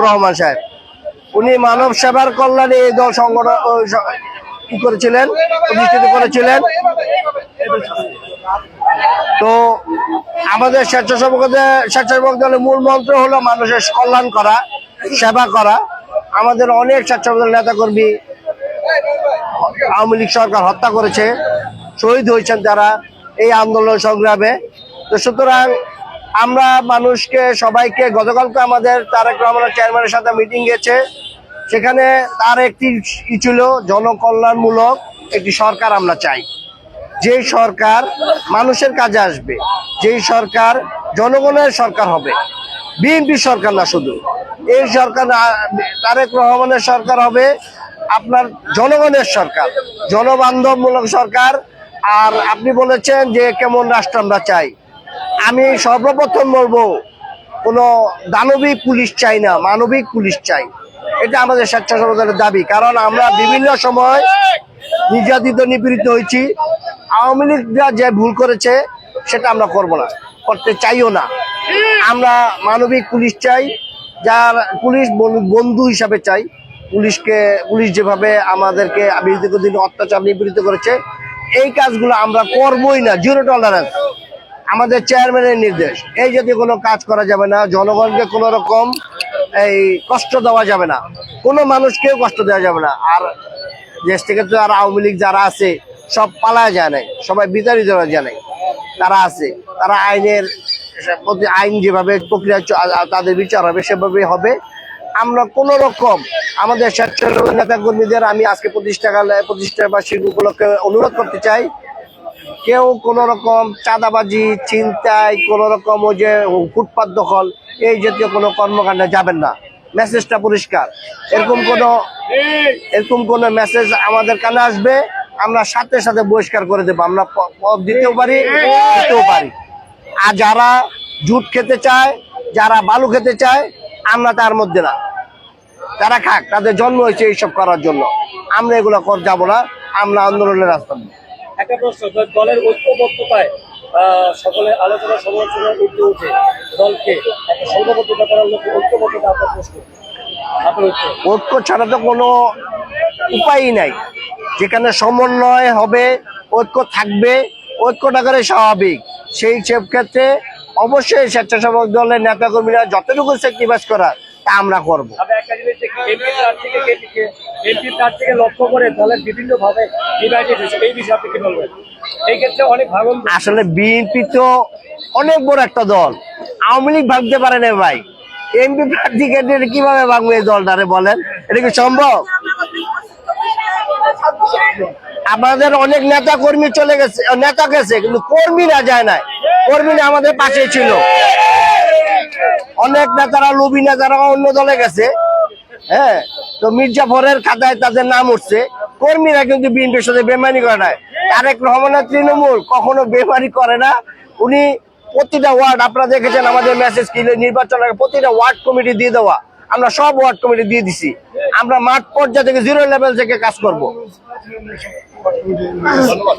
রহমান সাহেব উনি মানব সেবার কল্যাণে এই দল সংগঠন করেছিলেন, প্রতিষ্ঠিত করেছিলেন। তো আমাদের স্বেচ্ছাসেবক দলের মূল মন্ত্র হলো মানুষের কল্যাণ করা, সেবা করা। আমাদের অনেক স্বেচ্ছাসেবক নেতাকর্মী আওয়ামী লীগ সরকার হত্যা করেছে, শহীদ হয়েছেন তারা এই আন্দোলন সংগ্রামে। তো সুতরাং আমরা মানুষকে সবাইকে, গতকালকে আমাদের তারেক রহমানের চেয়ারম্যানের সাথে মিটিং গেছে, সেখানে তার একটি ছিল জনকল্যাণমূলক একটি সরকার আমরা চাই, যেই সরকার মানুষের কাজে আসবে, যেই সরকার জনগণের সরকার হবে, বিএনপি সরকার না শুধু। এই সরকার তারেক রহমানের সরকার হবে আপনার জনগণের সরকার, জনবান্ধবমূলক সরকার। আর আপনি বলেছেন যে কেমন রাষ্ট্র আমরা চাই, আমি সর্বপ্রথম বলবো কোনো দানবিক পুলিশ চাই না, মানবিক পুলিশ চাই। এটা আমাদের স্বেচ্ছাসেবক দলের দাবি, কারণ আমরা বিভিন্ন সময় নির্যাতিত নিপীড়িত হয়েছি। আওয়ামী লীগরা যে ভুল করেছে সেটা আমরা করব না, করতে চাইও না। আমরা মানবিক পুলিশ চাই, যার পুলিশ বন্ধু হিসাবে চাই। পুলিশ যেভাবে আমাদেরকে দীর্ঘদিন অত্যাচার নিপীড়িত করেছে, এই কাজগুলো আমরা করবই না, জিরো টলারেন্স। আমাদের চেয়ারম্যানের নির্দেশ, এই জাতীয় কোনো কাজ করা যাবে না। জনগণকে কোনো রকম এই কষ্ট দেওয়া যাবে না, কোনো মানুষকেও কষ্ট দেওয়া যাবে না। আর দেশ থেকে তো আর আওয়ামী লীগ যারা আছে সব পালায় যায় নাই, সবাই বিতাড়িত হয়ে যায় নাই, তারা আছে। তারা আইন যেভাবে প্রক্রিয়া তাদের বিচার হবে সেভাবে হবে। আমরা কোনো রকম আমাদের স্বেচ্ছাসেবক নেতা কর্মীদের আমি আজকে প্রতিষ্ঠাবার্ষিকী উপলক্ষে অনুরোধ করতে চাই, কেউ কোন রকম চাঁদাবাজি, ছিনতাই, কোন রকম ওই যে ফুটপাত দখল, এই জাতীয় কোনো কর্মকাণ্ডে যাবেন না। মেসেজটা পরিষ্কার। এরকম কোন মেসেজ আমাদের কানে আসবে, আমরা সাথে সাথে বহিষ্কার করে দেবো। আমরা পদ দিতেও পারি, দিতেও পারি। আর যারা জুট খেতে চায়, যারা বালু খেতে চায়, আমরা তার মধ্যে না। তারা খাক, তাদের জন্ম হয়েছে এইসব করার জন্য। আমরা এগুলো যাবো না, আমরা আন্দোলনের রাস্তা। একটা প্রশ্ন, দলের ঐক্যবদ্ধতায় সকলে আলোচনা সমালোচনা উঠে উঠে দলকে একটা সংঘবদ্ধতা করার লক্ষ্যে ঐক্যবদ্ধতা আপনার প্রশ্ন। ঐক্য ছাড়া তো কোনো উপায়ই নাই। যেখানে সমন্বয় হবে, ঐক্য থাকবে, ঐক্যটা করে স্বাভাবিক। সেই ক্ষেত্রে অবশ্যই স্বেচ্ছাসেবক দলের নেতাকর্মীরা যতটুকু স্যাক্রিফাইস করার তা আমরা করবো। একটা জিনিস, এমপি প্রার্থীকে লক্ষ্য করে দলের বিভিন্ন ভাবে ডিভাইডেড হয়েছে, এই বিষয়ে আপনি কি বলবেন? এই ক্ষেত্রে অনেক ভাঙন। আসলে বিএনপি তো অনেক বড় একটা দল, আওয়ামী লীগ ভাবতে পারে না ভাই। এমপি প্রার্থীকে কিভাবে ভাঙবে এই দলটারে বলেন? এটা কি সম্ভব? আমাদের অনেক নেতা কর্মী চলে গেছে, নেতা গেছে, কিন্তু কর্মীরা যায় নাই। কর্মীরা আমাদের পাশে ছিল। অনেক নেতারা, লোভী নেতারা অন্য দলে গেছে। হ্যাঁ, তো মির্জাফরের খাতায় তাদের নাম উঠছে। কর্মীরা কিন্তু বিএনপির সাথে বেমানি করে নাই। তারেক রহমানের তৃণমূল কখনো বেমানি করে না। উনি প্রতিটা ওয়ার্ড, আপনারা দেখেছেন আমাদের মেসেজ কি, নির্বাচন আগে প্রতিটা ওয়ার্ড কমিটি দিয়ে দেওয়া। আমরা সব ওয়ার্ড কমিটি দিয়ে দিছি। আমরা মাঠ পর্যায়ে থেকে, জিরো লেভেল থেকে কাজ করবো। ধন্যবাদ।